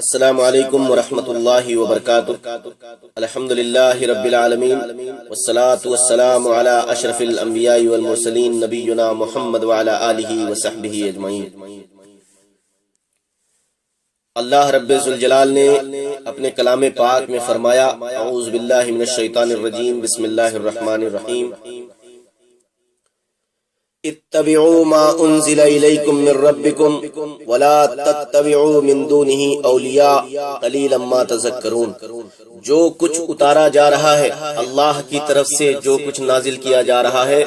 السلام علیکم ورحمۃ اللہ وبرکاتہ۔ الحمدللہ رب العالمین والصلاة والسلام علی اشرف الانبیاء والمرسلین نبینا محمد وعلی آلہ وصحبہ اجمعین۔ اللہ رب ذوالجلال نے اپنے کلام پاک میں فرمایا، اعوذ باللہ من الشیطان الرجیم، بسم اللہ الرحمن الرحیم، اتبعوا ما انزل الیکم من ربکم ولا تتبعوا من دونہ اولیاء قلیلا ما تذکرون۔ جو کچھ اتارا جا رہا ہے اللہ کی طرف سے، جو کچھ نازل کیا جا رہا ہے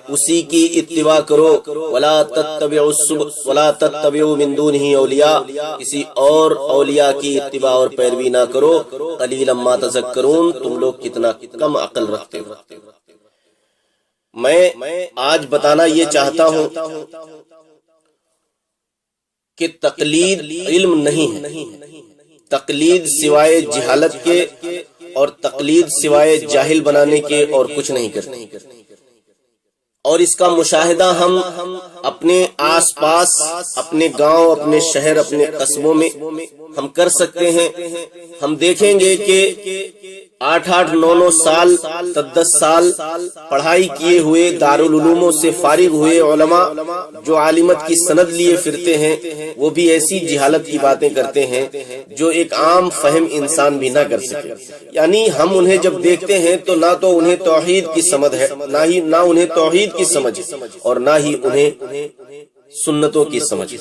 اسی کی اتباع کرو، ولا تتبعوا من دونہ اولیاء، کسی اور اولیاء کی اتباع اور پیروی نہ کرو، قلیلا ما تذکرون، تم لوگ کتنا کم عقل رکھتے ہو۔ میں آج بتانا یہ چاہتا ہوں کہ تقلید علم نہیں ہے، تقلید سوائے جہالت کے اور تقلید سوائے جاہل بنانے کے اور کچھ نہیں کرتی، اور اس کا مشاہدہ ہم اپنے آس پاس، اپنے گاؤں، اپنے شہر، اپنے قصبوں میں ہم کر سکتے ہیں۔ ہم دیکھیں گے کہ 8-8 9-9 سال 10 سال پڑھائی کیے ہوئے دارالعلوموں سے فارغ ہوئے علماء جو عالمت کی سند لیے پھرتے ہیں، وہ بھی ایسی جہالت کی باتیں کرتے ہیں جو ایک عام فہم انسان بھی نہ کر سکے۔ یعنی ہم انہیں جب دیکھتے ہیں تو نہ تو انہیں توحید کی سمجھ ہے، نہ انہیں توحید کی سمجھ، اور نہ ہی انہیں سنتوں کی سمجھ۔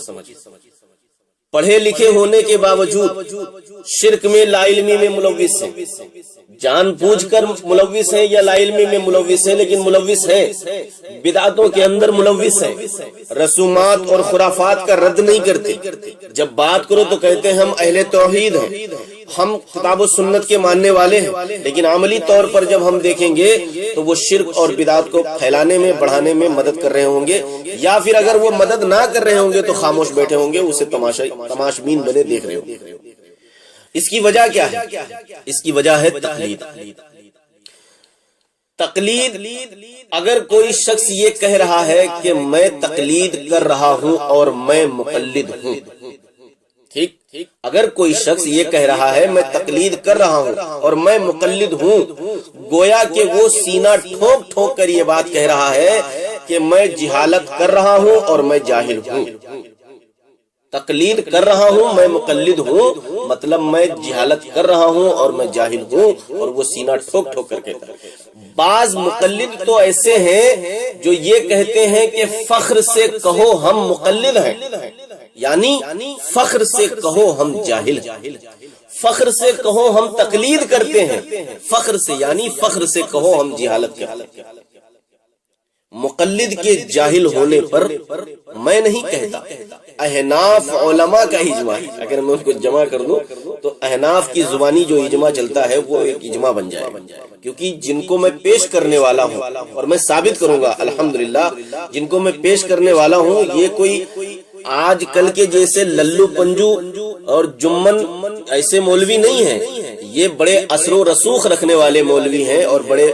پڑھے لکھے ہونے کے باوجود شرک میں، لا علمی میں ملوث ہیں، جان بوجھ کر ملوث ہیں یا لا علمی میں ملوث ہیں، لیکن ملوث ہیں، بدعتوں کے اندر ملوث ہیں، رسومات اور خرافات کا رد نہیں کرتے۔ جب بات کرو تو کہتے ہیں ہم اہل توحید ہیں، ہم کتاب و سنت کے ماننے والے ہیں، لیکن عملی طور پر جب ہم دیکھیں گے تو وہ شرک اور بدعت کو پھیلانے میں، بڑھانے میں مدد کر رہے ہوں گے، یا پھر اگر وہ مدد نہ کر رہے ہوں گے تو خاموش بیٹھے ہوں گے، اسے تماشبین بنے دیکھ رہے ہوں گے۔ اس کی وجہ کیا ہے؟ اس کی وجہ ہے تقلید۔ تقلید، اگر کوئی شخص یہ کہہ رہا ہے کہ میں تقلید کر رہا ہوں اور میں مقلد ہوں، ٹھیک، اگر کوئی شخص یہ کہہ رہا ہے میں تقلید کر رہا ہوں اور میں مقلد ہوں، گویا کہ وہ سینہ ٹھوک ٹھوک کر یہ بات کہہ رہا ہے کہ میں جہالت کر رہا ہوں اور میں جاہل ہوں۔ تقلید کر رہا ہوں، میں مقلد ہوں، مطلب میں جہالت کر رہا ہوں اور میں جاہل ہوں، اور وہ سینہ ٹھوک ٹھوک کر کہتا ہے۔ بعض مقلد تو ایسے ہیں جو یہ کہتے ہیں کہ فخر سے کہو ہم مقلد ہیں، یعنی فخر سے کہو ہم جاہل ہیں، فخر سے کہو ہم تقلید کرتے ہیں، فخر سے یعنی فخر سے کہو ہم جہالت کرتے ہیں۔ مقلد کے جاہل ہونے پر میں نہیں کہتا، احناف علماء کا اجماع ہے۔ اگر میں اس کو جمع کر دوں تو احناف کی زبانی جو اجماع چلتا ہے وہ ایک اجماع بن جائے گا، کیونکہ جن کو میں پیش کرنے والا ہوں اور میں ثابت کروں گا الحمدللہ، جن کو میں پیش کرنے والا ہوں یہ کوئی آج کل کے جیسے للو پنجو اور جمن ایسے مولوی نہیں ہیں، یہ بڑے اثر و رسوخ رکھنے والے مولوی ہیں اور بڑے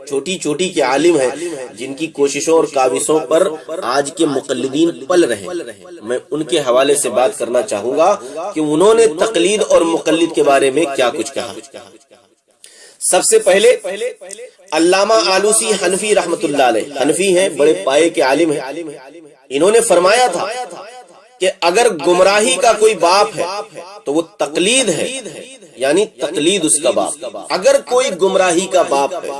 چھوٹی چھوٹی کے عالم ہیں، جن کی کوششوں اور کاوشوں پر آج کے مقلدین پل رہے ہیں۔ میں ان کے حوالے سے بات کرنا چاہوں گا کہ انہوں نے تقلید اور مقلد کے بارے میں کیا کچھ کہا۔ سب سے پہلے علامہ آلوسی حنفی رحمت اللہ علیہ، حنفی ہیں، بڑے پائے کے عالم ہیں، انہوں نے فرمایا تھا کہ اگر گمراہی کا کوئی باپ ہے تو وہ تقلید ہے، یعنی تقلید اس کا باپ۔ اگر کوئی گمراہی کا باپ ہے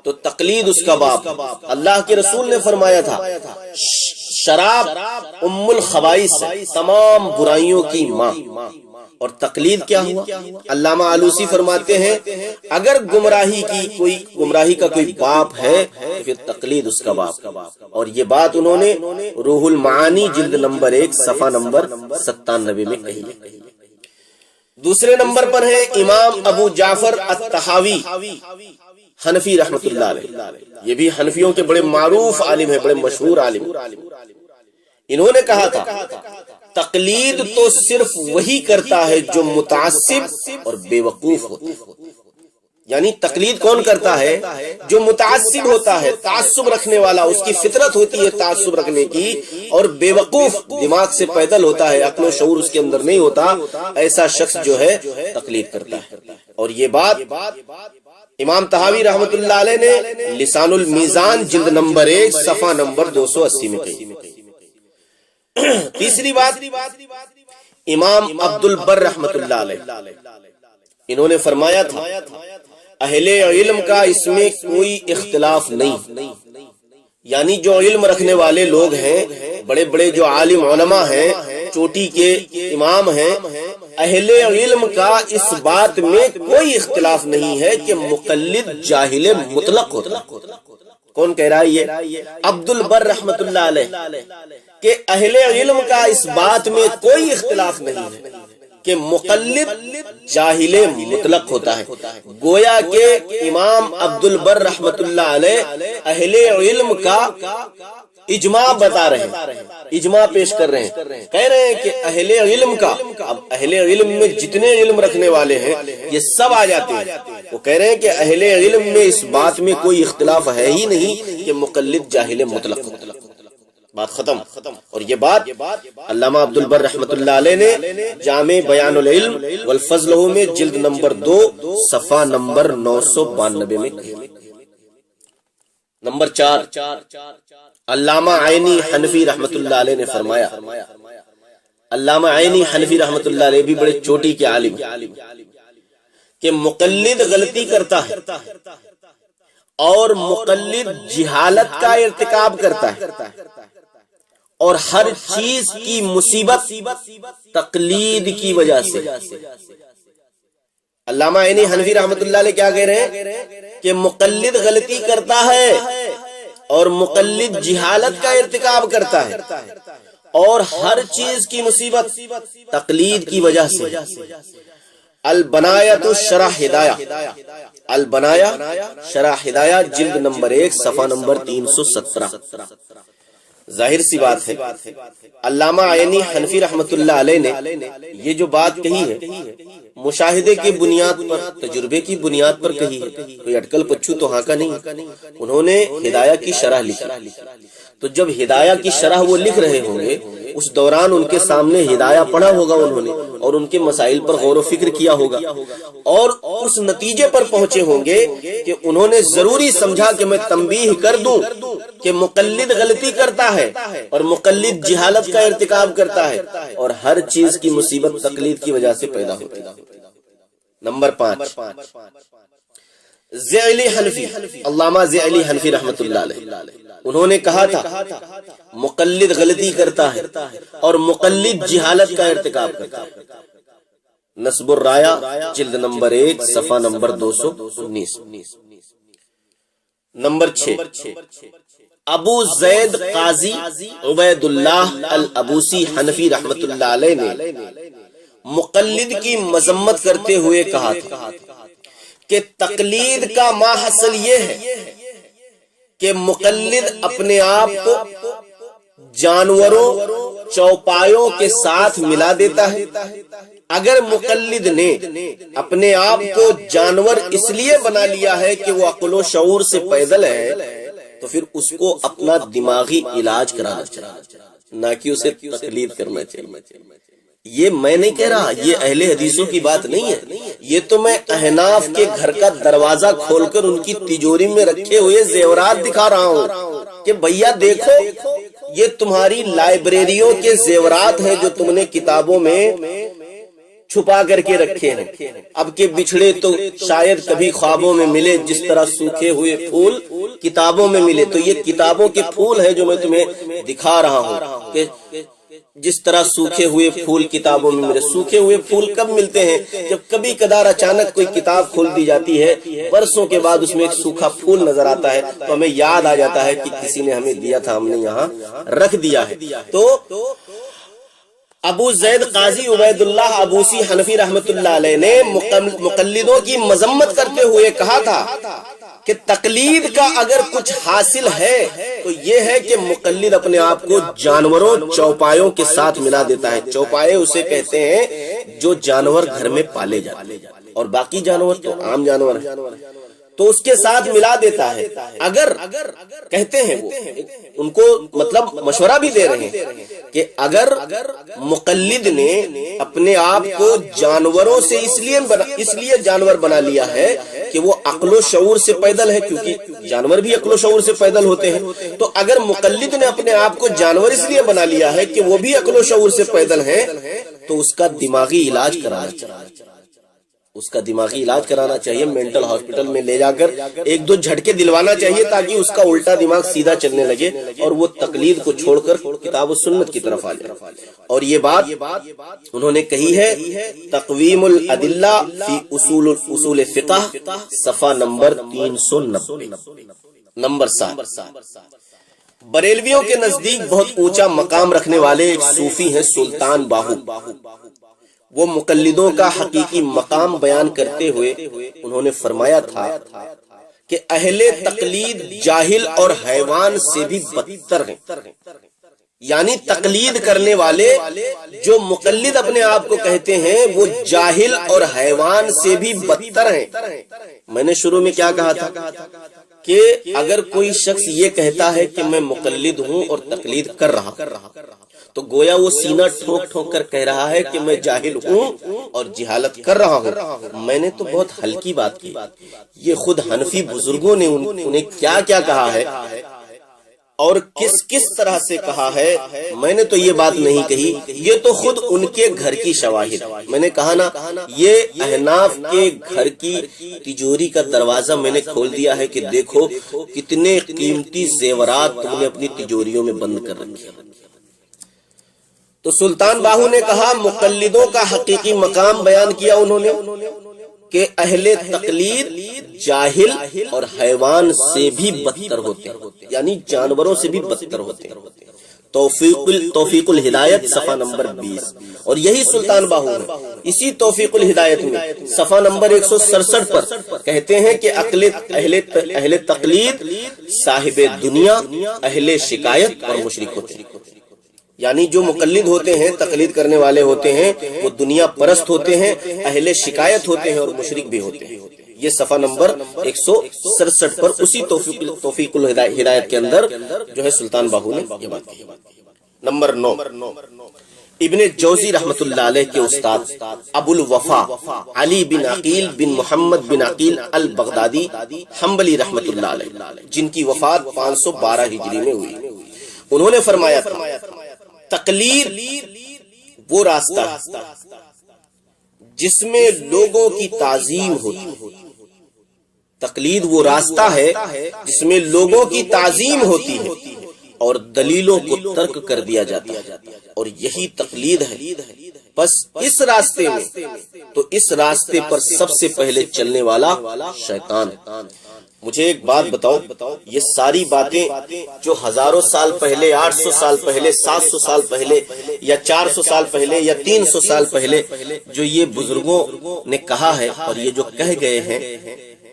تو تقلید اس کا باپ۔ اللہ کے رسول نے فرمایا تھا شراب ام الخبائث ہے، تمام برائیوں کی ماں، اور تقلید کیا ہوا؟ علامہ آلوسی فرماتے ہیں اگر گمراہی کا کوئی باپ ہے تو پھر تقلید اس کا باپ۔ اور یہ بات انہوں نے روح المعانی جلد نمبر 1 صفحہ نمبر 97 میں کہی ہے۔ دوسرے نمبر پر ہے امام ابو جعفر الطحاوی حنفی رحمت اللہ علیہ، یہ بھی حنفیوں کے بڑے معروف عالم ہیں، بڑے مشہور عالم۔ انہوں نے کہا تھا تقلید تو صرف وہی کرتا ہے جو متعصب اور بے وقوف ہوتا ہے، یعنی تقلید کون کرتا ہے؟ جو متعصب ہوتا ہے، تعصب رکھنے والا، اس کی فطرت ہوتی ہے تعصب رکھنے کی، اور بے وقوف دماغ سے پیدل ہوتا ہے، عقل و شعور اس کے اندر نہیں ہوتا، ایسا شخص جو ہے تقلید کرتا ہے۔ اور یہ بات امام طحاوی رحمت اللہ علیہ نے لسان المیزان جلد نمبر 1 صفحہ نمبر 280 میں کہی۔ تیسری بات امام عبد البر رحمت اللہ علیہ، انہوں نے فرمایا تھا اہل علم کا اس میں کوئی اختلاف نہیں، یعنی جو علم رکھنے والے لوگ ہیں، بڑے بڑے جو عالم علماء ہیں، چوٹی کے امام ہیں، اہل علم کا اس بات میں کوئی اختلاف نہیں ہے کہ مقلد جاہل مطلق ہوتا۔ کون کہہ رہا ہے یہ؟ عبد البر رحمت اللہ علیہ، کہ اہل علم کا اس بات میں کوئی اختلاف نہیں ہے کہ مقلد جاہل مطلق ہوتا ہے۔ گویا کہ امام عبد البر رحمت اللہ علیہ اہل علم کا اجماع بتا رہے ہیں، اجماع پیش کر رہے ہیں، کہہ رہے ہیں کہ اہل علم کا، اب اہل علم میں جتنے علم رکھنے والے ہیں یہ سب آ جاتے ہیں، وہ کہہ رہے ہیں کہ اہل علم میں اس بات میں کوئی اختلاف ہے ہی نہیں کہ مقلد جاہل مطلق ہو۔ بات ختم۔ اور یہ بات علامہ عبد البر رحمت اللہ علیہ نے جامع بیان العلم والفضل میں جلد نمبر 2 صفحہ نمبر 992 میں کہی۔ نمبر 4 علامہ عینی حنفی رحمت اللہ علیہ نے فرمایا، علامہ عینی حنفی رحمت اللہ علیہ بھی بڑے چوٹی کے عالم ہیں، کہ مقلد غلطی کرتا ہے اور مقلد جہالت کا ارتکاب کرتا ہے، اور ہر چیز کی مصیبت تقلید کی وجہ سے۔ علامہ عینی حنفی رحمت اللہ علیہ کیا کہہ رہے ہیں کہ مقلد غلطی کرتا ہے اور مقلد جہالت کا ارتکاب کرتا ہے، اور ہر چیز کی مصیبت تقلید کی وجہ سے۔ البنایۃ شرح ہدایہ، البنایہ شرح ہدایہ جلد نمبر 1 صفحہ نمبر 317۔ ظاہر سی بات ہے علامہ عینی حنفی رحمت اللہ علیہ نے یہ جو بات کہی ہے مشاہدے کی بنیاد پر، تجربے کی بنیاد پر کہی ہے، کوئی اٹکل پچھو تو ہاں کا نہیں۔ انہوں نے ہدایہ کی شرح لکھی، تو جب ہدایہ کی شرح وہ لکھ رہے ہوں گے اس دوران ان کے سامنے ہدایہ پڑھا ہوگا انہوں نے، اور ان کے مسائل پر غور و فکر کیا ہوگا، اور اس نتیجے پر پہنچے ہوں گے کہ انہوں نے ضروری سمجھا کہ میں تنبیہ کر دوں کہ مقلد غلطی کرتا ہے اور مقلد جہالت کا ارتکاب کرتا ہے، اور ہر چیز کی مصیبت تقلید کی وجہ سے پیدا ہوتی ہے۔ نمبر 5 زعلی حنفی، علامہ زعلی حنفی رحمت اللہ علیہ، انہوں نے کہا تھا مقلد غلطی کرتا ہے اور مقلد جہالت کا ارتکاب کرتا ہے۔ نصب الرایہ جلد نمبر 1 صفحہ نمبر 219۔ نمبر 6 ابو زید قاضی عبید اللہ الابوسی حنفی رحمت اللہ علیہ نے مقلد کی مذمت کرتے ہوئے کہا تھا کہ تقلید کا ماحصل یہ ہے کہ مقلد اپنے آپ کو جانوروں چوپایوں کے ساتھ ملا دیتا ہے۔ اگر مقلد نے اپنے آپ کو جانور اس لیے بنا لیا ہے کہ وہ عقل و شعور سے پیدل ہے، تو پھر اس کو اپنا دماغی علاج کرانا چاہیے، نہ کہ اسے تقلید کرنا چاہیے۔ یہ میں نہیں کہہ رہا، یہ اہل حدیثوں کی بات نہیں ہے، یہ تو میں احناف کے گھر کا دروازہ کھول کر ان کی تجوری میں رکھے ہوئے زیورات دکھا رہا ہوں کہ بھیا دیکھو یہ تمہاری لائبریریوں کے زیورات ہیں جو تم نے کتابوں میں چھپا کر کے رکھے ہیں۔ اب کے بچھڑے تو شاید کبھی خوابوں میں ملے، جس طرح سوکھے ہوئے پھول کتابوں میں ملے، تو یہ کتابوں کے پھول ہیں جو میں تمہیں دکھا رہا ہوں کہ جس طرح سوکھے ہوئے پھول کتابوں میں ملے۔ سوکھے ہوئے پھول کب ملتے ہیں؟ جب کبھی کدار اچانک کوئی کتاب کھول دی جاتی ہے، برسوں کے بعد اس میں ایک سوکھا پھول نظر آتا ہے تو ہمیں یاد آ جاتا ہے کہ کسی نے ہمیں دیا تھا، ہم نے یہاں رکھ دیا ہے۔ تو ابو زید قاضی عبید اللہ ابوسی حنفی رحمت اللہ علیہ نے مقلدوں کی مذمت کرتے ہوئے کہا تھا کہ تقلید کا اگر کچھ حاصل ہے تو یہ ہے کہ مقلد اپنے آپ کو جانوروں چوپایوں کے ساتھ ملا دیتا ہے۔ چوپائے اسے کہتے ہیں جو جانور گھر میں پالے جاتے ہیں، اور باقی جانور تو عام جانور ہیں، تو اس کے ساتھ ملا دیتا ہے۔ اگر کہتے ہیں وہ ان کو مطلب مشورہ بھی دے رہے ہیں کہ اگر مقلد نے اپنے آپ کو جانوروں سے اس لیے جانور بنا لیا ہے کہ وہ عقل و شعور سے پیدل ہے، کیونکہ جانور بھی عقل و شعور سے پیدل ہوتے ہیں، تو اگر مقلد نے اپنے آپ کو جانور اس لیے بنا لیا ہے کہ وہ بھی عقل و شعور سے پیدل ہیں، تو اس کا دماغی علاج کرانا چاہیے، اس کا دماغی علاج کرانا چاہیے، مینٹل ہاسپٹل میں لے جا کر ایک دو جھٹکے دلوانا چاہیے تاکہ اس کا الٹا دماغ سیدھا چلنے لگے اور وہ تقلید کو چھوڑ کر کتاب و سنت کی طرف آ جائے۔ اور یہ بات انہوں نے کہی ہے تقویم الادلہ فی اصول فقہ، صفحہ نمبر 390، نمبر 7۔ بریلویوں کے نزدیک بہت اونچا مقام رکھنے والے ایک صوفی ہیں سلطان باہو، وہ مقلدوں کا حقیقی مقام بیان کرتے ہوئے انہوں نے فرمایا تھا کہ اہل تقلید جاہل اور حیوان سے بھی بدتر ہیں، یعنی تقلید کرنے والے جو مقلد اپنے آپ کو کہتے ہیں وہ جاہل اور حیوان سے بھی بدتر ہیں۔ میں نے شروع میں کیا کہا تھا کہ اگر کوئی شخص یہ کہتا ہے کہ میں مقلد ہوں اور تقلید کر رہا تو گویا وہ سینہ ٹھوک ٹھوک کر کہہ رہا ہے کہ میں جاہل ہوں اور جہالت کر رہا ہوں۔ میں نے تو بہت ہلکی بات کی، یہ خود حنفی بزرگوں نے انہیں کیا کیا کہا ہے اور کس طرح سے کہا ہے، میں نے تو یہ بات نہیں کہی، یہ تو خود ان کے گھر کی شواہد۔ میں نے کہا نا یہ احناف کے گھر کی تجوری کا دروازہ میں نے کھول دیا ہے کہ دیکھو کتنے قیمتی زیورات تم نے اپنی تجوریوں میں بند کر رکھے۔ تو سلطان باہو نے کہا مقلدوں کا حقیقی مقام بیان کیا انہوں نے کہ اہل تقلید جاہل اور حیوان سے بھی بدتر ہوتے ہیں، یعنی جانوروں سے بھی بدتر ہوتے ہیں۔ توفیق الہدایت صفحہ نمبر 20، اور یہی سلطان باہو ہے اسی توفیق الہدایت میں صفحہ نمبر 167 پر کہتے ہیں کہ اہل تقلید صاحب دنیا، اہل شکایت اور مشرک ہوتے ہیں، یعنی جو مقلد ہوتے ہیں، تقلید کرنے والے ہوتے ہیں، وہ دنیا پرست ہوتے ہیں، اہل شکایت ہوتے ہیں اور مشرک بھی ہوتے ہیں۔ یہ صفحہ نمبر 167 پر اسی توفیق الہدایت کے اندر جو ہے سلطان باہو نے یہ بات کہی۔ نمبر 9، ابن جوزی رحمت اللہ علیہ کے استاد ابو الوفا علی بن عقیل بن محمد بن عقیل البغدادی حنبلی رحمت اللہ علیہ، جن کی وفات 512 ہجری میں ہوئی، انہوں نے فرمایا تھا تقلید وہ راستہ ہے جس میں لوگوں کی تعظیم ہوتی، تقلید وہ راستہ ہے جس میں لوگوں کی تعظیم ہوتی ہے اور دلیلوں کو ترک کر دیا جاتا ہے، اور یہی تقلید ہے۔ بس اس راستے میں تو اس راستے پر سب سے پہلے چلنے والا شیطان۔ مجھے ایک بات بتاؤ، یہ ساری باتیں جو ہزاروں سال پہلے، 800 سال پہلے، 700 سال پہلے یا 400 سال پہلے یا 300 سال پہلے جو یہ بزرگوں نے کہا ہے اور یہ جو کہہ گئے ہیں،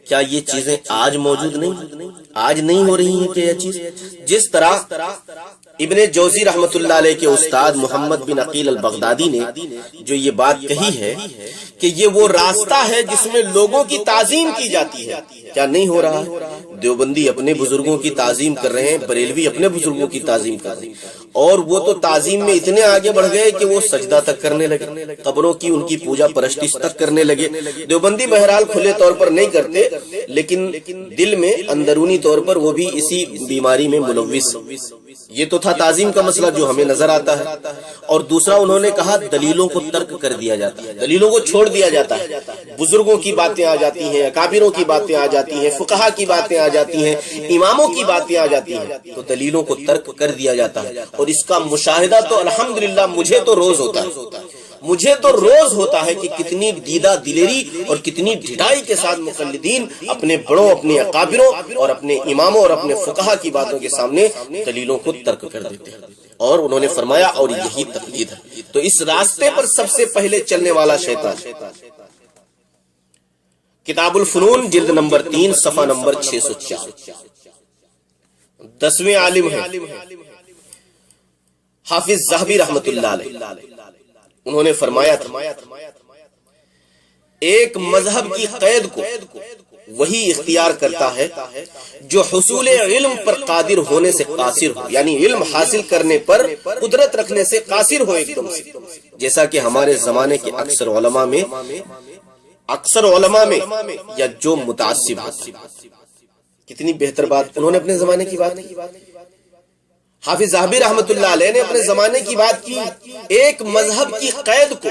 کیا یہ چیزیں آج موجود نہیں، آج نہیں ہو رہی ہیں کہ یہ چیز؟ جس طرح ابن جوزی رحمت اللہ علیہ کے استاد محمد بن عقیل البغدادی نے جو یہ بات کہی ہے کہ یہ وہ راستہ ہے جس میں لوگوں کی تعظیم کی جاتی ہے، کیا نہیں ہو رہا؟ دیوبندی اپنے بزرگوں کی تعظیم کر رہے ہیں، بریلوی اپنے بزرگوں کی تعظیم کر رہے ہیں، اور وہ تو تعظیم میں اتنے آگے بڑھ گئے کہ وہ سجدہ تک کرنے لگے، قبروں کی ان کی پوجا پرستش تک کرنے لگے۔ دیوبندی بہرحال کھلے طور پر نہیں کرتے، لیکن دل میں اندرونی طور پر وہ بھی اسی بیماری میں ملوث۔ یہ تو تھا تعظیم کا مسئلہ جو ہمیں نظر آتا ہے۔ اور دوسرا انہوں نے کہا دلیلوں کو ترک کر دیا جاتا ہے، دلیلوں کو چھوڑ دیا جاتا ہے، بزرگوں کی باتیں آ جاتی ہیں، اکابروں کی باتیں آ جاتی ہیں، فقہا کی باتیں آ جاتی ہیں، اماموں کی باتیں آ جاتی ہیں، تو دلیلوں کو ترک کر دیا جاتا ہے۔ اور اس کا مشاہدہ تو الحمدللہ مجھے تو روز ہوتا ہے، مجھے تو روز ہوتا ہے کہ کتنی دیدہ دلیری اور کتنی ڈھٹائی کے ساتھ مقلدین اپنے بڑوں، اپنے اکابروں اور اپنے اماموں اور اپنے فقہا کی باتوں کے سامنے دلیلوں کو ترک کر دیتے ہیں۔ اور انہوں نے فرمایا اور یہی تقلید ہے۔ تو اس راستے پر سب سے پہلے چلنے والا شیطان۔ کتاب الفنون جلد نمبر 3 صفحہ نمبر 604، 10ویں عالم ہیں حافظ ذہبی رحمت اللہ علیہ، انہوں نے فرمایا تھا ایک مذہب کی قید کو وہی اختیار کرتا ہے جو حصول علم پر قادر ہونے سے قاصر ہو، یعنی علم حاصل کرنے پر قدرت رکھنے سے قاصر ہو ایک دم سے، جیسا کہ ہمارے زمانے کے اکثر علماء میں یا جو متعصب ہوتے ہیں۔ کتنی بہتر بات انہوں نے اپنے زمانے کی بات کی۔ حافظ ذہبی رحمت اللہ علیہ نے اپنے زمانے کی بات کی، ایک مذہب کی قید کو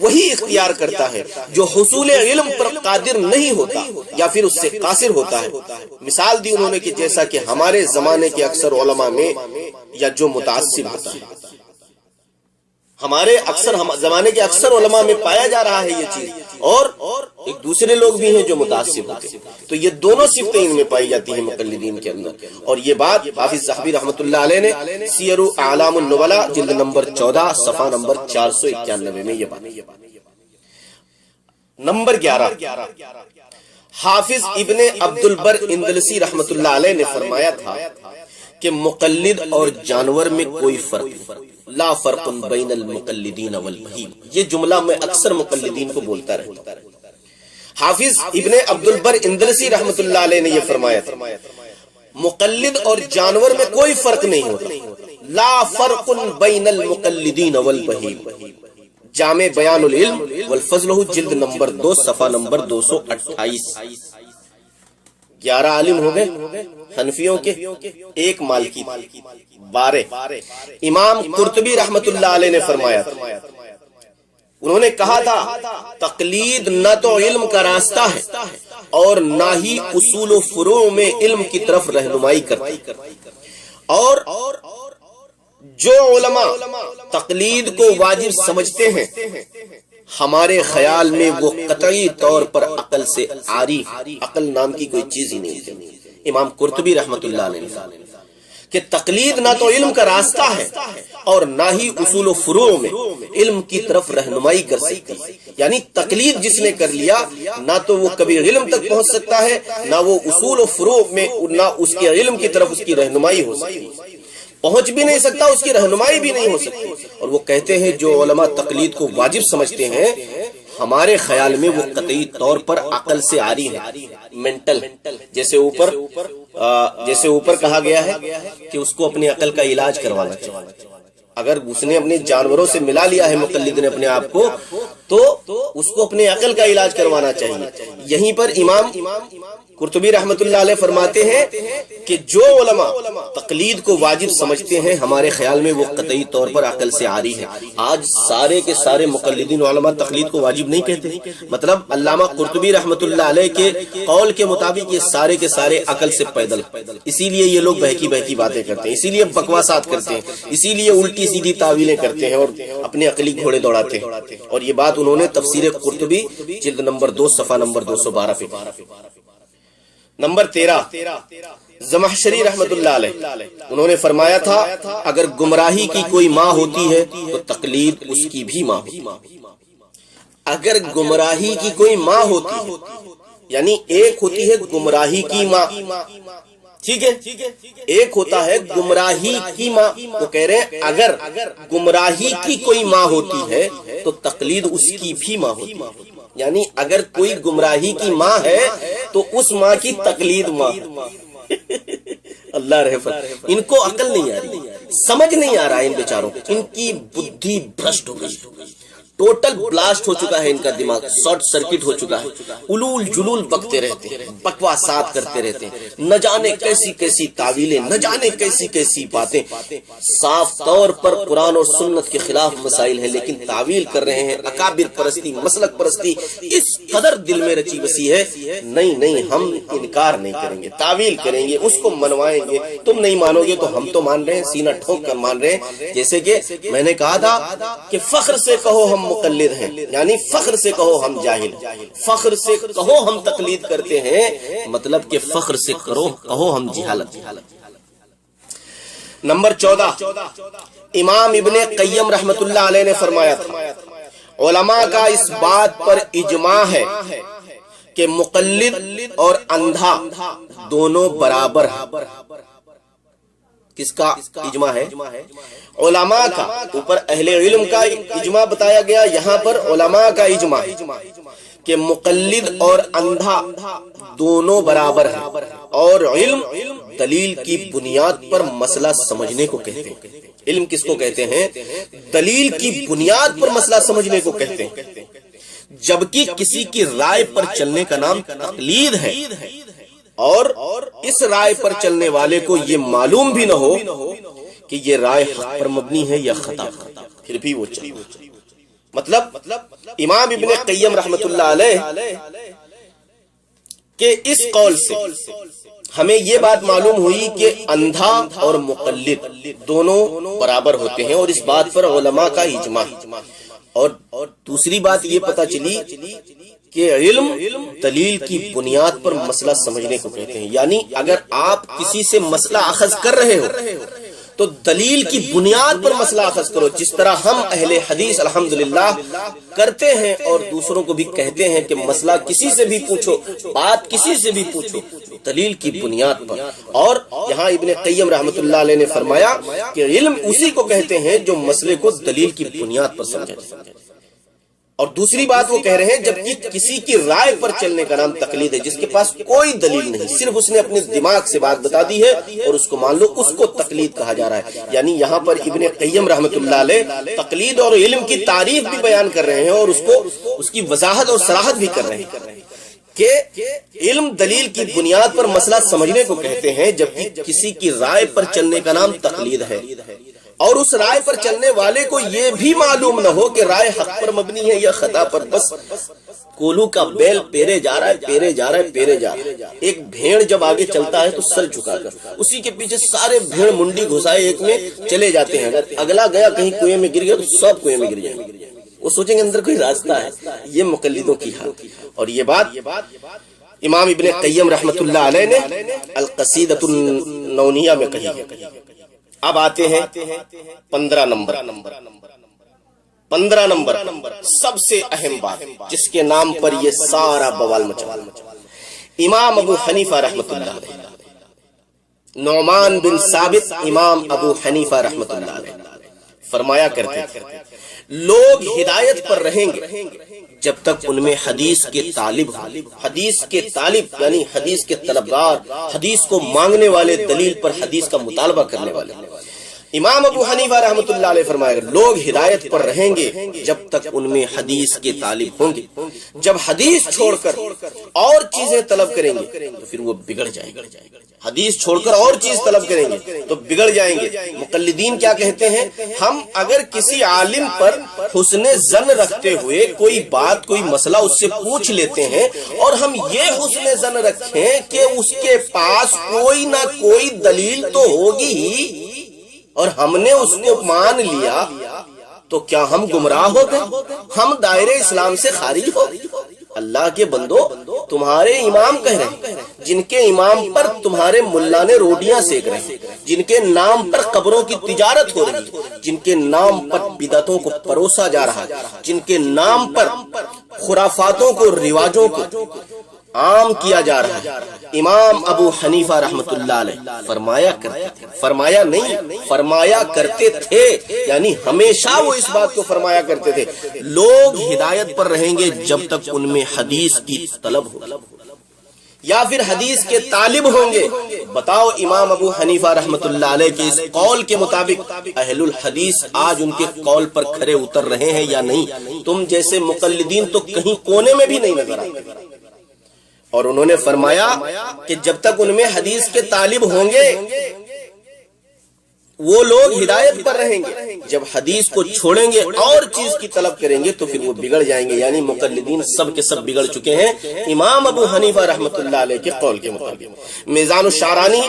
وہی اختیار کرتا ہے جو حصول علم پر قادر نہیں ہوتا یا پھر اس سے قاصر ہوتا ہے۔ مثال دی انہوں نے کہ جیسا کہ ہمارے زمانے کے اکثر علماء میں یا جو متعصب ہوتا ہے، ہمارے زمانے کے اکثر علماء میں پایا جا رہا ہے یہ چیز، اور ایک دوسرے لوگ بھی ہیں جو متعصب ہوتے ہیں، تو یہ دونوں صفتیں ان میں پائی جاتی ہیں مقلدین کے اندر۔ اور یہ بات حافظ ذہبی رحمت اللہ علیہ نے سیر اعلام النبلاء جلد نمبر 14 صفحہ نمبر 491 میں یہ بات۔ نمبر 11، حافظ ابن عبد البر اندلسی رحمت اللہ علیہ نے فرمایا تھا کہ مقلد اور جانور میں کوئی فرق نہیں، لا فرق بین المقلدین والبہیم۔ یہ جملہ میں اکثر مقلدین کو بولتا رہتا ہوں۔ حافظ ابن عبد البر اندلسی رحمت اللہ علیہ نے یہ فرمایا تھا مقلد اور جانور میں کوئی فرق نہیں ہوتا، لا فرق بین المقلدین والبہیم۔ جامع بیان العلم والفضل جلد نمبر 2 صفحہ نمبر 228۔ 11 عالم ہو گئے حنفیوں کے، ایک مالکی، 12۔ امام قرطبی رحمت اللہ علیہ نے فرمایا تھا، انہوں نے کہا تھا تقلید نہ تو علم کا راستہ ہے اور نہ ہی اصول و فروع میں علم کی طرف رہنمائی کرتی، اور جو علماء تقلید کو واجب سمجھتے ہیں ہمارے خیال میں وہ قطعی طور پر عقل سے عاری، عقل نام کی کوئی چیز ہی نہیں ہے۔ امام قرطبی رحمت اللہ علیہ نے کہ تقلید نہ تو علم کا راستہ ہے اور نہ ہی اصول و فروع میں علم کی طرف رہنمائی کر سکتی، یعنی تقلید جس نے کر لیا نہ تو وہ کبھی علم تک پہنچ سکتا ہے، نہ وہ اصول و فروع میں، نہ اس کے علم کی طرف اس کی رہنمائی ہو سکتی، پہنچ بھی نہیں سکتا، اس کی رہنمائی بھی نہیں ہو سکتی۔ اور وہ کہتے ہیں جو علماء تقلید کو واجب سمجھتے ہیں ہمارے خیال میں وہ قطعی طور پر عقل سے عاری ہے، مینٹل، جیسے اوپر کہا گیا ہے کہ اس کو اپنی عقل کا علاج کروانا چاہیے۔ اگر اس نے اپنے جانوروں سے ملا لیا ہے مقلد نے اپنے آپ کو، تو اس کو اپنے عقل کا علاج کروانا چاہیے۔ یہیں پر امام قرطبی رحمت اللہ علیہ فرماتے ہیں کہ جو علماء تقلید کو واجب سمجھتے ہیں ہمارے خیال میں وہ قطعی طور پر عقل سے عاری ہے۔ آج سارے کے سارے مقلدین علماء تقلید کو واجب نہیں کہتے، مطلب علامہ قرطبی رحمت اللہ علیہ کے قول کے مطابق یہ سارے کے سارے عقل سے پیدل، اسی لیے یہ لوگ بہکی باتیں کرتے ہیں، اسی لیے بکواسات کرتے ہیں، اسی لیے الٹی سیدھی تعویلیں کرتے ہیں اور اپنے عقلی گھوڑے دوڑاتے ہیں۔ اور یہ بات انہوں نے تفسیر قرطبی جلد نمبر 2 صفحہ نمبر 212 پہ۔ نمبر 13، زمخشری رحمت اللہ علیہ، انہوں نے فرمایا تھا اگر گمراہی کی کوئی ماں ہوتی ہے تو تقلید اس کی بھی ماں ہوتی ہے۔ اگر گمراہی کی کوئی ماں ہوتی ہے، یعنی ایک ہوتی ہے گمراہی کی ماں، ٹھیک ہے، ایک ہوتا ہے گمراہی کی ماں، وہ کہہ رہے ہیں اگر گمراہی کی کوئی ماں ہوتی ہے تو تقلید اس کی بھی ماں ہوتی ہے، یعنی اگر کوئی گمراہی کی ماں ہے تو اس ماں کی تقلید ماں۔ اللہ رحمت، ان کو عقل نہیں آ رہی، سمجھ نہیں آ رہا ہے ان بیچاروں کو، ان کی بدھی بھرشٹ ہو گئی، ٹوٹل بلاسٹ ہو چکا ہے ان کا دماغ، شارٹ سرکٹ ہو چکا ہے، علول جلول بکتے رہتے ہیں، بکواسات کرتے رہتے ہیں، نہ جانے کیسی کیسی تعویلیں، نہ جانے کیسی کیسی باتیں، صاف طور پر قرآن اور سنت کے خلاف مسائل ہیں لیکن تعویل کر رہے ہیں، اکابر پرستی، مسلک پرستی اس قدر دل میں رچی بسی ہے۔ نہیں ہم انکار نہیں کریں گے، تعویل کریں گے، اس کو منوائیں گے، تم نہیں مانو گے تو ہم تو مان رہے ہیں، سینہ ٹھوک کر مان رہے ہیں۔ جیسے کہ میں نے کہا تھا کہ فخر سے کہو ہم مقلد ہیں، یعنی فخر سے کہو ہم جاہل، فخر سے کہو ہم تقلید کرتے ہیں، مطلب کہ فخر سے کہو ہم جہالت۔ نمبر 14، امام ابن قیم رحمت اللہ علیہ نے فرمایا تھا علماء کا اس بات پر اجماع ہے کہ مقلد اور اندھا دونوں برابر ہیں۔ کس کا اجماع ہے؟ علماء کا، اوپر اہل علم کا اجماع بتایا گیا، یہاں پر علماء کا اجماع کہ مقلد اور اندھا دونوں برابر ہیں، اور علم دلیل کی بنیاد پر مسئلہ سمجھنے کو کہتے ہیں۔ علم کس کو کہتے ہیں؟ دلیل کی بنیاد پر مسئلہ سمجھنے کو کہتے ہیں، جبکہ کسی کی رائے پر چلنے کا نام تقلید ہے، اور اس رائے پر چلنے والے کو یہ معلوم بھی نہ ہو کہ یہ رائے حق پر مبنی ہے یا خطا، پھر بھی وہ چلے۔ مطلب امام ابن قیم رحمت اللہ علیہ کہ اس قول سے ہمیں یہ بات معلوم ہوئی کہ اندھا اور مقلد دونوں برابر ہوتے ہیں، اور اس بات پر علماء کا اجماع۔ اور دوسری بات یہ پتہ چلی کہ علم دلیل کی بنیاد پر مسئلہ سمجھنے کو کہتے ہیں، یعنی اگر آپ کسی سے مسئلہ اخذ کر رہے ہو تو دلیل کی بنیاد پر مسئلہ اخذ کرو، جس طرح ہم اہل حدیث الحمدللہ کرتے ہیں اور دوسروں کو بھی کہتے ہیں کہ مسئلہ کسی سے بھی پوچھو، بات کسی سے بھی پوچھو دلیل کی بنیاد پر۔ اور یہاں ابن قیم رحمت اللہ علیہ نے فرمایا کہ علم اسی کو کہتے ہیں جو مسئلے کو دلیل کی بنیاد پر سمجھے۔ اور دوسری بات وہ کہہ رہے ہیں جبکہ کسی کی رائے پر چلنے کا نام تقلید ہے، جس کے پاس کوئی دلیل نہیں، صرف اس نے اپنے دماغ سے بات بتا دی ہے اور اس کو مان لو، اس کو تقلید کہا جا رہا ہے۔ یعنی یہاں پر ابن قیم رحمت اللہ علیہ تقلید اور علم کی تعریف بھی بیان کر رہے ہیں، اور اس کی وضاحت اور صراحت بھی کر رہے ہیں کہ علم دلیل کی بنیاد پر مسئلہ سمجھنے کو کہتے ہیں، جبکہ کسی کی رائے پر چلنے کا نام تقلید ہے، اور اس رائے پر چلنے والے کو یہ بھی معلوم نہ ہو کہ رائے حق پر مبنی ہے یا خطا پر۔ بس کولو کا بیل پیرے جا رہا ہے، پیرے جا رہا ہے، پیرے جا رہا ہے۔ ایک بھیڑ جب آگے چلتا ہے تو سر جھکا کر، اسی کے پیچھے سارے بھیڑ منڈی گھسائے ایک میں چلے جاتے ہیں، اگر اگلا گیا کہیں کنویں میں گر گیا تو سب کنویں میں گر جائیں گے، وہ سوچیں گے اندر کوئی راستہ ہے۔ یہ مقلدوں کی حال، اور یہ بات امام ابن قیم رحمت اللہ علیہ نے القصیدۃ النونیہ میں کہی ہے۔ اب آتے ہیں 15 نمبر سب سے اہم بات، جس کے نام پر یہ سارا بوال مچا۔ امام ابو حنیفہ رحمت اللہ علیہ، نعمان بن ثابت امام ابو حنیفہ رحمت اللہ علیہ فرمایا کرتے تھے، لوگ ہدایت پر رہیں گے جب تک ان میں حدیث کے طالب حدیث کے طالب یعنی حدیث کے طلبگار، حدیث کو مانگنے والے، دلیل پر حدیث کا مطالبہ کرنے والے۔ امام ابو حنیفہ رحمت اللہ علیہ فرمائے لوگ ہدایت پر رہیں گے جب تک ان میں حدیث کے طالب ہوں گے، جب حدیث چھوڑ کر اور چیزیں طلب کریں گے تو پھر وہ بگڑ جائیں گے، حدیث چھوڑ کر اور چیز طلب کریں گے تو بگڑ جائیں گے۔ مقلدین کیا کہتے ہیں؟ ہم اگر کسی عالم پر حسن ظن رکھتے ہوئے کوئی بات، کوئی مسئلہ اس سے پوچھ لیتے ہیں، اور ہم یہ حسن ظن رکھیں کہ اس کے پاس کوئی نہ کوئی دلیل تو ہوگی ہی، اور ہم نے اس کو مان لیا، تو کیا ہم گمراہ ہو گئے؟ ہم دائرے اسلام سے خارج ہو؟ اللہ کے بندو، تمہارے امام کہہ رہے ہیں، جن کے امام پر تمہارے ملا نے روٹیاں سیک رہے ہیں، جن کے نام پر قبروں کی تجارت ہو رہی ہے، جن کے نام پر بدعتوں کو پروسا جا رہا ہے، جن کے نام پر خرافاتوں کو، رواجوں کو عام کیا جا رہا ہے، امام ابو حنیفہ رحمت اللہ علیہ فرمایا کرتے تھے، یعنی ہمیشہ وہ اس بات کو فرمایا کرتے تھے، لوگ ہدایت پر رہیں گے جب تک ان میں حدیث کی طلب ہو یا پھر حدیث کے طالب ہوں گے۔ بتاؤ امام ابو حنیفہ رحمت اللہ علیہ کے اس قول کے مطابق اہل الحدیث آج ان کے قول پر کھرے اتر رہے ہیں یا نہیں؟ تم جیسے مقلدین تو کہیں کونے میں بھی نہیں نظر آتے۔ اور انہوں نے فرمایا کہ جب تک ان میں حدیث کے طالب ہوں گے وہ لوگ ہدایت پر رہیں گے، جب حدیث کو چھوڑیں گے اور چیز کی طلب کریں گے تو پھر وہ بگڑ جائیں گے۔ یعنی مقلدین سب کے سب بگڑ چکے ہیں امام ابو حنیفہ رحمت اللہ علیہ کے قول کے مطابق۔ میزان الشعرانی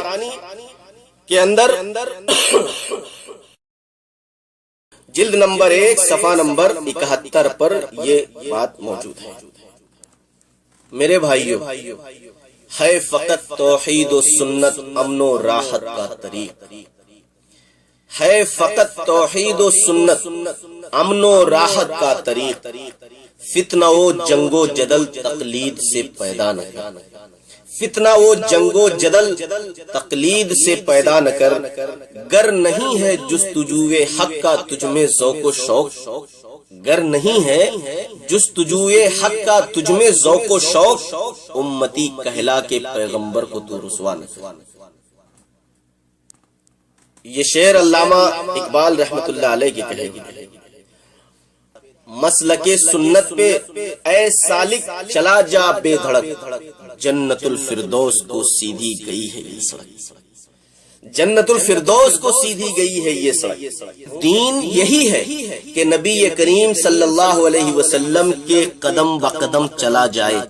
کے اندر جلد نمبر 1 صفحہ نمبر 71 پر یہ بات موجود ہے۔ میرے بھائیو، ہے فقط توحید و سنت امن و راحت کا طریق، ہے فقط توحید و سنت امن و راحت کا طریق، فتنہ و جنگ و جدل تقلید سے پیدا نہ کر، فتنہ و جنگ و جدل تقلید سے پیدا نہ کر، گر نہیں ہے جستجوے حق کا تجھ میں ذوق و شوق، گر نہیں ہے جستجوئے حق کا تجھ میں ذوق و شوق، امتی کہلا کے پیغمبر کو تو رسوا نہ۔ یہ شعر علامہ اقبال رحمت اللہ علیہ کی کہے گی۔ مسلک سنت پہ اے سالک چلا جا بے دھڑک، جنت الفردوس کو سیدھی گئی ہے یہ سڑک، جنت الفردوس کو سیدھی گئی ہے یہ سڑک۔ دین یہی ہے کہ نبی کریم صلی اللہ علیہ وسلم کے قدم بقدم چلا جائے،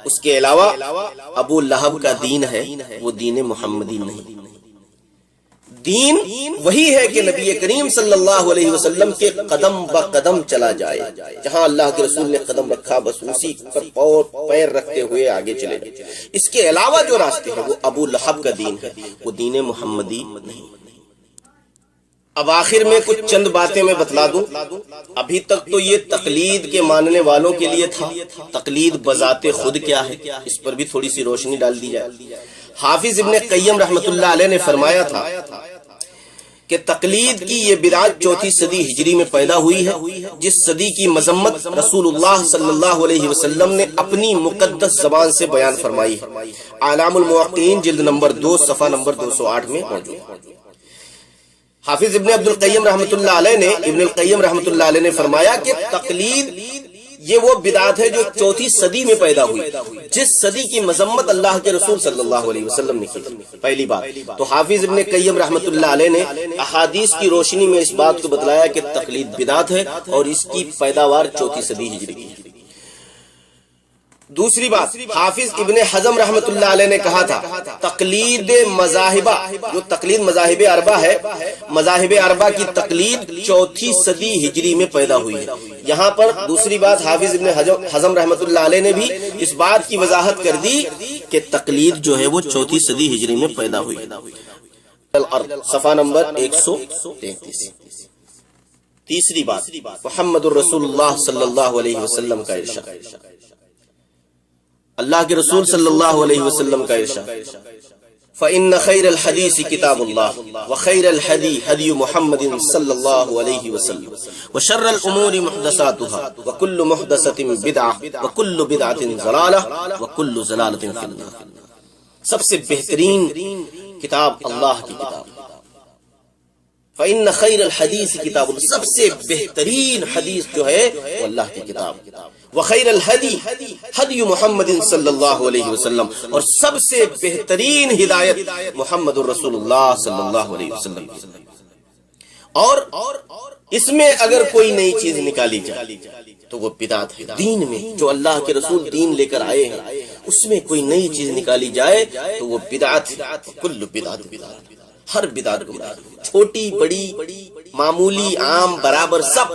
اس کے علاوہ ابو لہب کا دین ہے، وہ دین محمدی نہیں۔ دین وہی ہے کہ نبی کریم صلی اللہ علیہ وسلم کے قدم بقدم چلا جائے، جہاں اللہ کے رسول نے قدم رکھا بس اسی پر پیر رکھتے ہوئے آگے چلے جائے۔ اس کے علاوہ جو راستے ہیں وہ ابو لہب کا دین ہے، وہ دین محمدی نہیں۔ اب آخر میں کچھ چند باتیں میں بتلا دوں۔ ابھی تک تو یہ تقلید کے ماننے والوں کے لیے تھا، تقلید بذات خود کیا ہے اس پر بھی تھوڑی سی روشنی ڈال دی جائے۔ حافظ ابن قیم رحمت اللہ علیہ نے فرمایا تھا کہ تقلید کی یہ بدعت چوتھی صدی ہجری میں پیدا ہوئی ہے، جس صدی کی مذمت رسول اللہ صلی اللہ علیہ وسلم نے اپنی مقدس زبان سے بیان فرمائی ہے۔ اعلام الموقعین جلد نمبر 2 صفحہ نمبر 208 میں موجود۔ حافظ ابن عبد القیم رحمت اللہ علیہ نے ابن القیم رحمت اللہ علیہ نے فرمایا کہ تقلید یہ وہ بدعت ہے جو چوتھی صدی میں پیدا ہوئی، جس صدی کی مذمت اللہ کے رسول صلی اللہ علیہ وسلم نے کی۔ پہلی بات تو حافظ ابن قیم رحمت اللہ علیہ نے احادیث کی روشنی میں اس بات کو بتلایا کہ تقلید بدعت ہے اور اس کی پیداوار چوتھی صدی ہجری کی۔ دوسری بات، حافظ ابن حزم رحمت اللہ علیہ نے کہا تھا تقلید مذاہبہ، جو تقلید مذاہب اربع ہے، مذاہب اربع کی تقلید چوتھی صدی ہجری میں پیدا ہوئی ہے۔ یہاں پر دوسری بات حافظ ابن حزم رحمت اللہ علیہ نے بھی اس بات کی وضاحت کر دی کہ تقلید جو ہے وہ چوتھی صدی ہجری میں پیدا ہوئی ہے۔ صفحہ نمبر 133۔ تیسری بات، محمد الرسول اللہ صلی اللہ علیہ وسلم کا ارشاد، اللہ کے رسول صلی اللہ علیہ وسلم کا ارشاد، فَإِنَّ خَيْرَ الْحَدِيثِ كِتَابُ اللَّهِ وَخَيْرَ الْهَدِي هَدْيُ مُحَمَّدٍ صلی اللہ علیہ وسلم وَشَرَّ الْأُمُورِ مُحْدَثَاتُهَا وَكُلُّ مُحْدَثَةٍ بِدْعَةٍ وَكُلُّ بِدْعَةٍ ضَلَالَةٍ وَكُلُّ ضَلَالَةٍ فِي النَّارِ۔ سب سے بہترین کتاب اللہ کی کتاب، فَإِنَّ خَيْرَ الْحَدِيثِ كِتَابُ اللَّهِ، سب سے بہترین حدیث جو ہے وہ اللہ کی کتاب، وخیر الہدی ہدی محمد صلی اللہ علیہ وسلم، اور سب سے بہترین ہدایت محمد الرسول اللہ صلی اللہ علیہ وسلم۔ اور اس میں اگر کوئی نئی چیز نکالی جائے تو وہ بدعت ہے۔ دین میں جو اللہ کے رسول دین لے کر آئے ہیں اس میں کوئی نئی چیز نکالی جائے تو وہ بدعت ہے۔ کل بدعت بدعت، ہر بدعت گمراہ، چھوٹی بڑی معمولی عام برابر سب،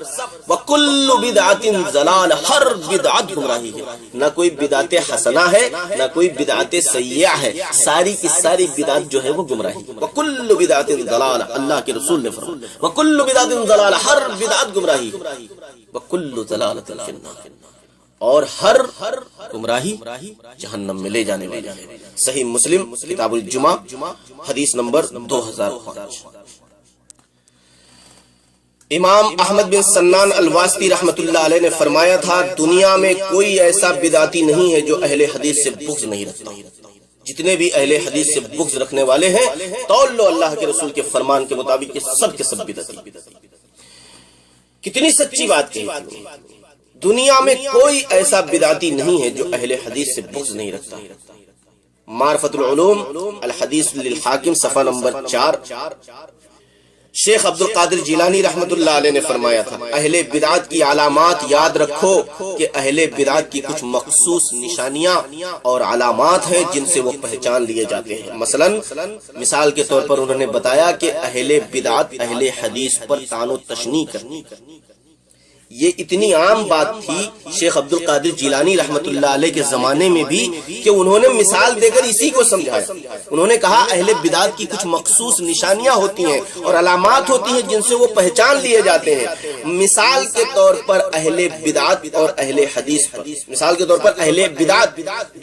وَكُلُّ بِدْعَةٍ ضَلَالَةٍ، ہر بدعت گمراہی ہے، نہ کوئی بدعت حسنہ ہے نہ کوئی بدعت سیئہ ہے، ساری کی ساری بدعت جو ہے وہ گمراہی۔ وَكُلُّ بِدْعَةٍ ضَلَالَةٍ، اللہ کے رسول نے فرمایا وَكُلُّ بِدْعَةٍ ضَلَالَةٍ، ہر بدعت گمراہی، وَكُلُّ ضَلَالَةٍ فِي النَّارِ، اور ہر گمراہی جہنم میں لے جانے والی ہے۔ صحیح مسلم کتاب الجمعہ حدیث نمبر 2005۔ امام احمد بن سنان الواسطی رحمت اللہ علیہ نے فرمایا تھا دنیا میں کوئی ایسا بدعتی نہیں ہے جو اہل حدیث سے بغض نہیں رکھتا۔ جتنے بھی اہل حدیث سے بغض رکھنے والے ہیں تول لو اللہ کے رسول کے فرمان کے مطابق یہ سب کے سب بدعتی۔ کتنی سچی بات کہی، دنیا میں کوئی ایسا بدعتی نہیں ہے جو اہل حدیث سے بغض نہیں رکھتا۔ معرفت العلوم الحدیث للحاکم صفحہ نمبر 4، شیخ عبد القادر جیلانی رحمت اللہ علیہ نے فرمایا تھا اہل بدعت کی علامات یاد رکھو کہ اہل بدعت کی کچھ مخصوص نشانیاں اور علامات ہیں جن سے وہ پہچان لیے جاتے ہیں۔ مثال کے طور پر انہوں نے بتایا کہ اہل بدعت اہل حدیث پر طعن و تشنیع کرنی، یہ اتنی عام بات تھی شیخ عبد القادر جیلانی رحمت اللہ علیہ کے زمانے میں بھی کہ انہوں نے مثال دے کر اسی کو سمجھایا۔ انہوں نے کہا اہل بدعت کی کچھ مخصوص نشانیاں ہوتی ہیں اور علامات ہوتی ہیں جن سے وہ پہچان لیے جاتے ہیں۔ مثال کے طور پر اہل بدعت اور اہل حدیث پر، مثال کے طور پر اہل بدعت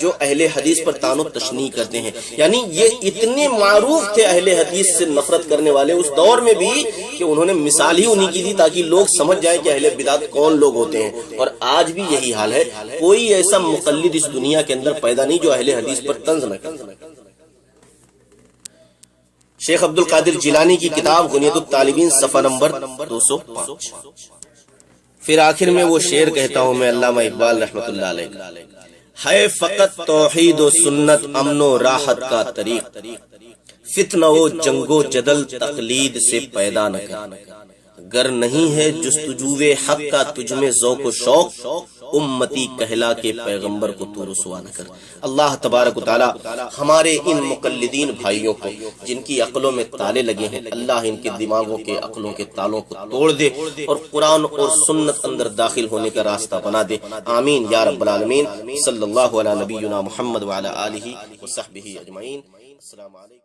جو اہل حدیث پر طعن و تشنیع کرتے ہیں، یعنی یہ اتنے معروف تھے اہل حدیث سے نفرت کرنے والے اس دور میں بھی کہ انہوں نے مثال ہی انہی کی دی تاکہ لوگ سمجھ جائیں کہ اہل بدعت کون لوگ ہوتے ہیں، اور آج بھی یہی حال ہے. کوئی ایسا مقلد اس دنیا کے اندر پیدا نہیں جو اہل حدیث پر طنز نہ کرے. شیخ عبد القادر جیلانی کی کتاب غنیت الطالبین صفحہ نمبر 205. پھر آخر میں وہ شعر کہتا ہوں میں علامہ اقبال رحمۃ اللہ علیہ، ہے فقط توحید و سنت امن و راحت کا طریق، فتنہ و جنگ و جدل تقلید سے پیدا نہ کر. گر نہیں ہے جستجو حق کا تجھ میں ذوق و شوق، امتی کہلا کے پیغمبر کو تو رسوا نہ کر. اللہ تبارک و تعالی ہمارے ان مقلدین بھائیوں کو جن کی عقلوں میں تالے لگے ہیں، اللہ ان کے دماغوں کے عقلوں کے تالوں کو توڑ دے اور قرآن اور سنت اندر داخل ہونے کا راستہ بنا دے. آمین یا رب العالمین. صلی اللہ علی نبینا محمد وعلی آلہ وصحبہ اجمعین. السلام علیکم.